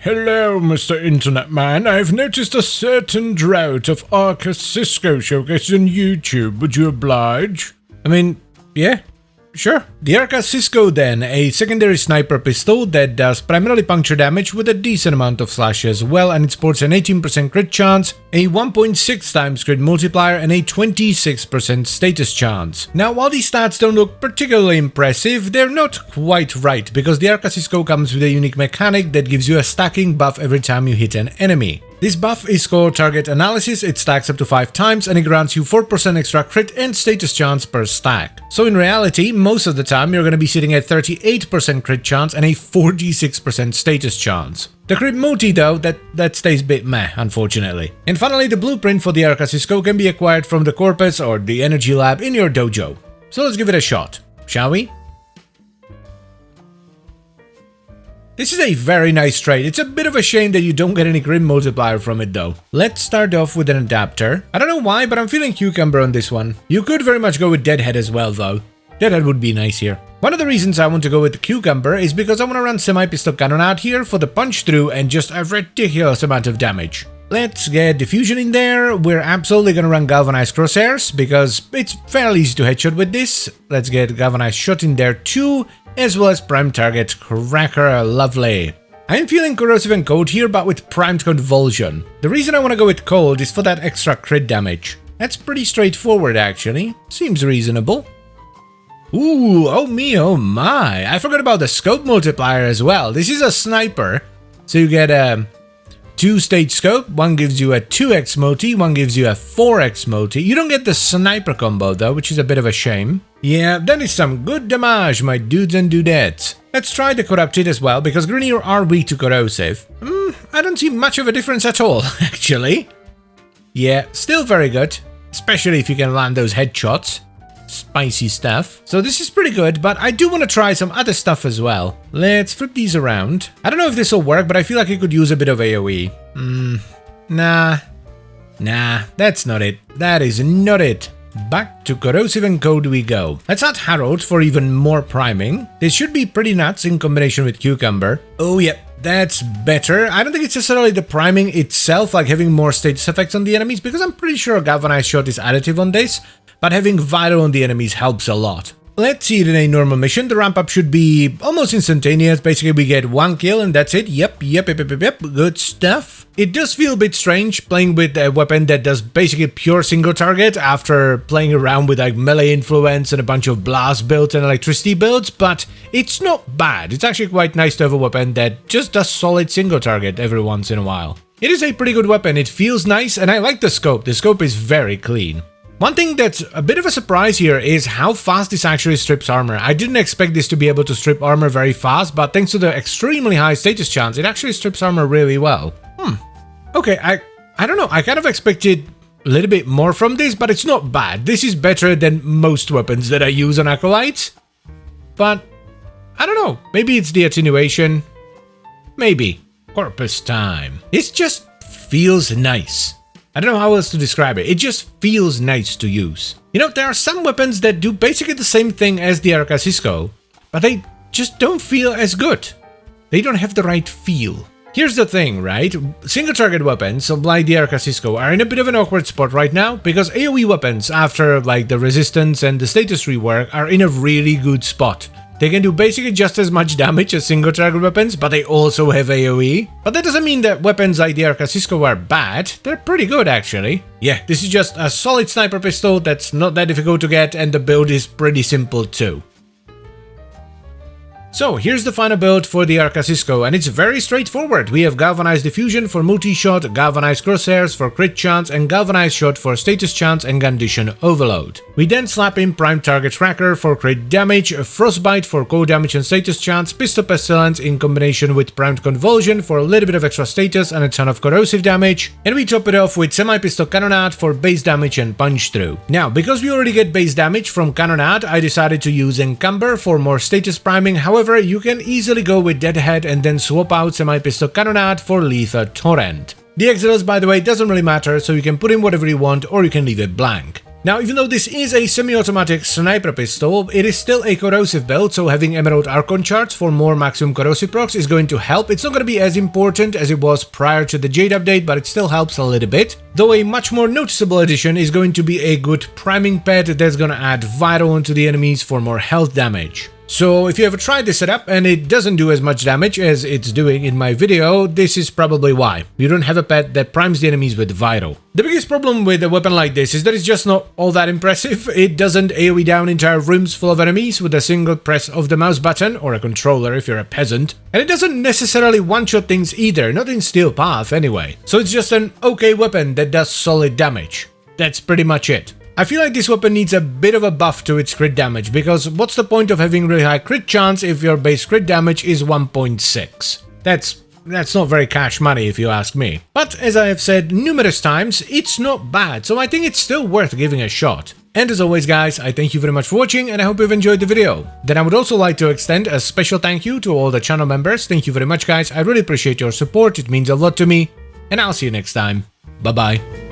Hello, Mr. Internet Man. I've noticed a certain drought of Arca Scisco showcases on YouTube. Would you oblige? I mean, yeah, sure. The Arca Scisco then, a secondary sniper pistol that does primarily puncture damage with a decent amount of slash as well, and it sports an 18% crit chance, a 1.6 times crit multiplier, and a 26% status chance. Now, while these stats don't look particularly impressive, they're not quite right, because the Arca Scisco comes with a unique mechanic that gives you a stacking buff every time you hit an enemy. This buff is called Target Analysis, it stacks up to 5 times, and it grants you 4% extra crit and status chance per stack. So in reality, most of the time you're going to be sitting at 38% crit chance and a 46% status chance. The crit multi though, that stays a bit meh, unfortunately. And finally, the blueprint for the Arca Scisco can be acquired from the Corpus or the Energy Lab in your dojo. So let's give it a shot, shall we? This is a very nice trade. It's a bit of a shame that you don't get any crit multiplier from it though. Let's start off with an adapter. I don't know why, but I'm feeling Cucumber on this one. You could very much go with Deadhead as well though. Deadhead would be nice here. One of the reasons I want to go with the Cucumber is because I want to run Semi-Pistol Cannon out here for the punch through and just a ridiculous amount of damage. Let's get Diffusion in there. We're absolutely going to run Galvanized Crosshairs because it's fairly easy to headshot with this. Let's get Galvanized Shot in there too, as well as Prime Target Cracker. Lovely. I'm feeling Corrosive and Cold here, but with Primed Convulsion. The reason I want to go with Cold is for that extra crit damage. That's pretty straightforward actually. Seems reasonable. Ooh, oh me, oh my. I forgot about the scope multiplier as well. This is a sniper. So you get a 2-stage scope. One gives you a 2x multi, one gives you a 4x multi. You don't get the sniper combo though, which is a bit of a shame. Yeah, that is some good damage, my dudes and dudettes. Let's try the Corrupted as well, because Grenier are weak to Corrosive. I don't see much of a difference at all, actually. Yeah, still very good. Especially if you can land those headshots. Spicy stuff. So this is pretty good, but I do want to try some other stuff as well. Let's flip these around. I don't know if this will work, but I feel like it could use a bit of AoE. Nah, that's not it. That is not it. Back to Corrosive and Code we go. Let's add Herald for even more priming. This should be pretty nuts in combination with Cucumber. Oh yep, that's better. I don't think it's necessarily the priming itself, like having more status effects on the enemies, because I'm pretty sure Galvanized Shot is additive on this, but having Vital on the enemies helps a lot. Let's see it in a normal mission. The ramp up should be almost instantaneous. Basically, we get 1 kill and that's it. Yep. Good stuff. It does feel a bit strange playing with a weapon that does basically pure single target after playing around with like melee influence and a bunch of blast builds and electricity builds, but it's not bad. It's actually quite nice to have a weapon that just does solid single target every once in a while. It is a pretty good weapon. It feels nice and I like the scope. The scope is very clean. One thing that's a bit of a surprise here is how fast this actually strips armor. I didn't expect this to be able to strip armor very fast, but thanks to the extremely high status chance, it actually strips armor really well. Okay, I don't know, I kind of expected a little bit more from this, but it's not bad. This is better than most weapons that I use on Acolytes. But, I don't know, maybe it's the attenuation. Maybe. Corpus time. It just feels nice. I don't know how else to describe it. It just feels nice to use. You know, there are some weapons that do basically the same thing as the Arca Scisco, but they just don't feel as good. They don't have the right feel. Here's the thing, right? Single target weapons, like the Arca Scisco, are in a bit of an awkward spot right now, because AoE weapons, after like the resistance and the status rework, are in a really good spot. They can do basically just as much damage as single target weapons, but they also have AoE. But that doesn't mean that weapons like the Arca Scisco are bad. They're pretty good actually. Yeah, this is just a solid sniper pistol that's not that difficult to get, and the build is pretty simple too. So here's the final build for the Arca Scisco, and it's very straightforward. We have Galvanized Diffusion for multi-shot, Galvanized Crosshairs for crit chance, and Galvanized Shot for status chance and Condition Overload. We then slap in Prime Target Tracker for crit damage, Frostbite for cold damage and status chance, Pistol Pestilence in combination with Primed Convulsion for a little bit of extra status and a ton of corrosive damage, and we top it off with Semi-Pistol Cannonade for base damage and punch through. Now, because we already get base damage from Cannonade, I decided to use Encumber for more status priming. However, you can easily go with Deadhead and then swap out Semi-Pistol Cannonade for Lethal Torrent. The Exodus, by the way, doesn't really matter, so you can put in whatever you want or you can leave it blank. Now, even though this is a semi-automatic sniper pistol, it is still a corrosive build, so having Emerald Archon charts for more maximum corrosive procs is going to help. It's not going to be as important as it was prior to the Jade update, but it still helps a little bit. Though a much more noticeable addition is going to be a good priming pad that's going to add Vital onto the enemies for more health damage. So if you ever tried this setup and it doesn't do as much damage as it's doing in my video, this is probably why. You don't have a pet that primes the enemies with Vital. The biggest problem with a weapon like this is that it's just not all that impressive. It doesn't AoE down entire rooms full of enemies with a single press of the mouse button, or a controller if you're a peasant. And it doesn't necessarily one-shot things either, not in Steel Path anyway. So it's just an okay weapon that does solid damage. That's pretty much it. I feel like this weapon needs a bit of a buff to its crit damage, because what's the point of having really high crit chance if your base crit damage is 1.6? That's not very cash money if you ask me. But as I have said numerous times, it's not bad, so I think it's still worth giving a shot. And as always guys, I thank you very much for watching and I hope you've enjoyed the video. Then I would also like to extend a special thank you to all the channel members. Thank you very much guys, I really appreciate your support, it means a lot to me. And I'll see you next time. Bye bye.